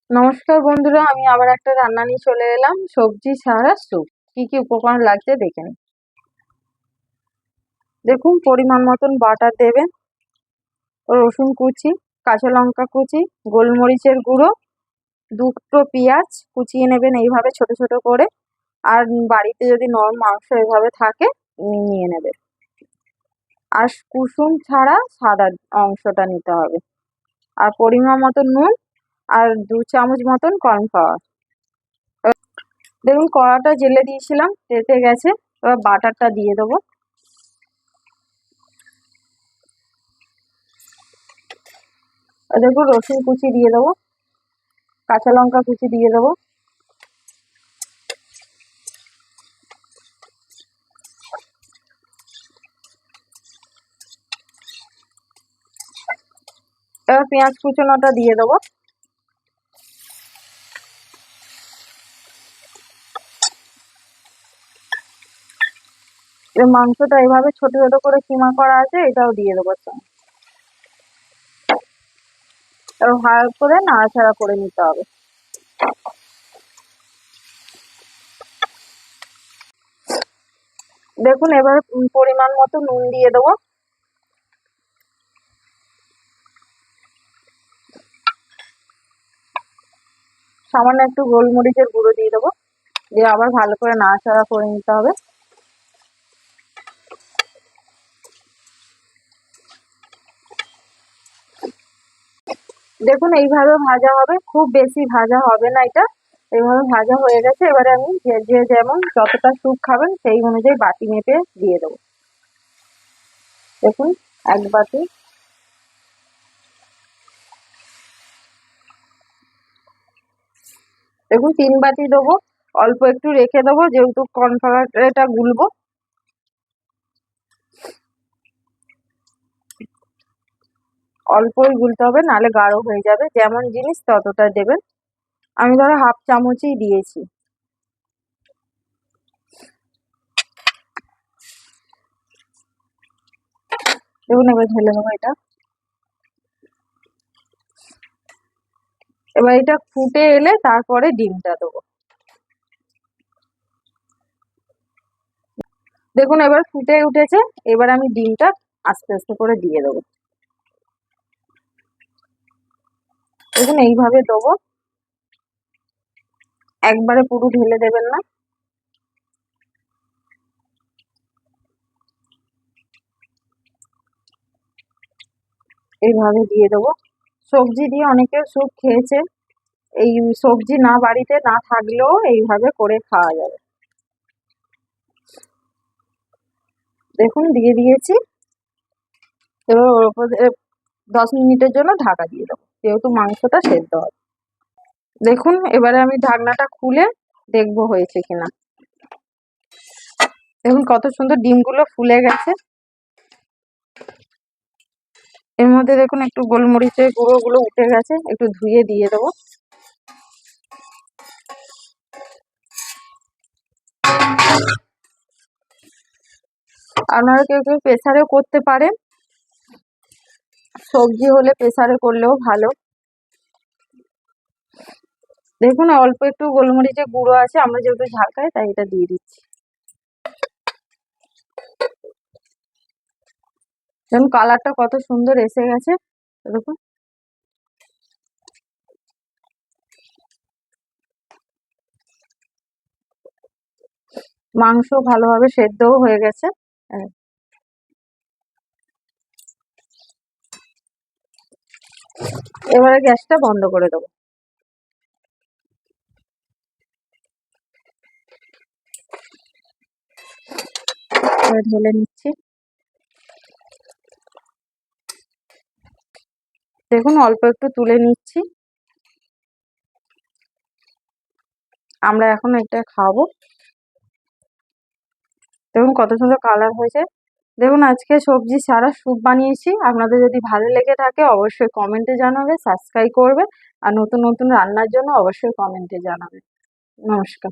নমস্কার বন্ধুরা, আমি আবার একটা রান্না নিয়ে চলে এলাম। সবজি ছাড়া স্যুপ। কি কি উপকরণ লাগছে দেখে নিন। দেখুন, পরিমাণ মতন বাটার দেবেন, রসুন কুচি, কাঁচা লঙ্কা কুচি, গোলমরিচের গুঁড়ো, দুটো পেঁয়াজ কুচিয়ে নেবেন এইভাবে ছোট ছোট করে। আর বাড়িতে যদি নরম মাংস এভাবে থাকে নিয়ে নেবেন। আর কুসুম ছাড়া সাদা অংশটা নিতে হবে। আর পরিমাণ মতন নুন, আর 2 চামচ মতন কর্নফ্লাওয়ার। দেখুন, কড়াটা জেলে দিয়েছিলাম, তেতে গেছে। এবার বাটারটা দিয়ে দেবো। দেখুন, রসুন কুচি দিয়ে দেবো, কাঁচা লঙ্কা কুচি দিয়ে দেবো। এবার পেঁয়াজ কুচোনোটা দিয়ে দেবো। এবার মাংসটা এভাবে ছোট ছোট করে কিমা করা আছে, এটাও দিয়ে দেবো। এবার ভালো করে নাড়াচাড়া করে নিতে হবে। দেখুন, এবার পরিমাণ মতো নুন দিয়ে দেবো। সামান্য একটু গোলমরিচের গুঁড়ো দিয়ে দেবো, দিয়ে আবার ভালো করে নাড়াচাড়া করে নিতে হবে। দেখুন, এইভাবে ভাজা হবে, খুব বেশি ভাজা হবে না এটা। এইভাবে ভাজা হয়ে গেছে। এবারে আমি যে যেমন যতটা স্যুপ খাবেন সেই অনুযায়ী বাটি মেপে দিয়ে দেবো। দেখুন, 1 বাটি। দেখুন, 3 বাটি দেবো। অল্প একটু রেখে দেবো, যেহেতু কর্নফ্লাওয়ারটা গুলবো। অল্পই গুলতে হবে, নাহলে গাঢ় হয়ে যাবে। যেমন জিনিস ততটা দেবেন। আমি ধরো 1/2 চামচই দিয়েছি। দেখুন, এবার ঢেলে দেবো এটা। এবার এটা ফুটে এলে তারপরে ডিমটা দেবো। দেখুন, এবার ফুটে উঠেছে। এবার আমি ডিমটা আস্তে আস্তে করে দিয়ে দেবো। দেখুন, এইভাবে দেবো, একবারে পুরো ঢেলে দেবেন না। এইভাবে দিয়ে দেবো। সবজি দিয়ে অনেকে স্যুপ খেয়েছে। এই সবজি না বাড়িতে না থাকলেও এইভাবে করে খাওয়া যাবে। দেখুন, দিয়ে দিয়েছি। এবার ওর উপর 10 মিনিটের জন্য ঢাকা দিয়ে দেবো, যেহেতু মাংসটা সেদ্ধ হবে। দেখুন, এবারে আমি ঢাকনাটা খুলে দেখবো হয়েছে কিনা। দেখুন, কত সুন্দর ডিমগুলো ফুলে গেছে। এর মধ্যে দেখুন একটু গোলমরিচের গুঁড়ো উঠে গেছে, একটু ধুয়ে দিয়ে দেবো। আপনারা কেউ কেউ প্রেসারেও করতে পারেন, সবজি হলে প্রেসারে করলেও ভালো। দেখুন, অল্প একটু গোলমরিচের গুঁড়ো আছে, আমরা যেহেতু ঝাল খাই তাই এটা দিয়ে দিচ্ছি। দেখুন, কালারটা কত সুন্দর এসে গেছে। দেখুন, মাংস ভালোভাবে সেদ্ধও হয়ে গেছে। এবারে গ্যাসটা বন্ধ করে দেবো। এবার ঢেলে নিচ্ছি। দেখুন, অল্প একটু তুলে নিচ্ছি। আমরা এখন এটা খাবো। দেখুন, কত সুন্দর কালার হয়েছে। দেখুন, আজকে সবজি ছাড়া স্যুপ বানিয়েছি। আপনাদের যদি ভালো লেগে থাকে অবশ্যই কমেন্টে জানাবে, সাবস্ক্রাইব করবে। আর নতুন নতুন রান্নার জন্য অবশ্যই কমেন্টে জানাবে। নমস্কার।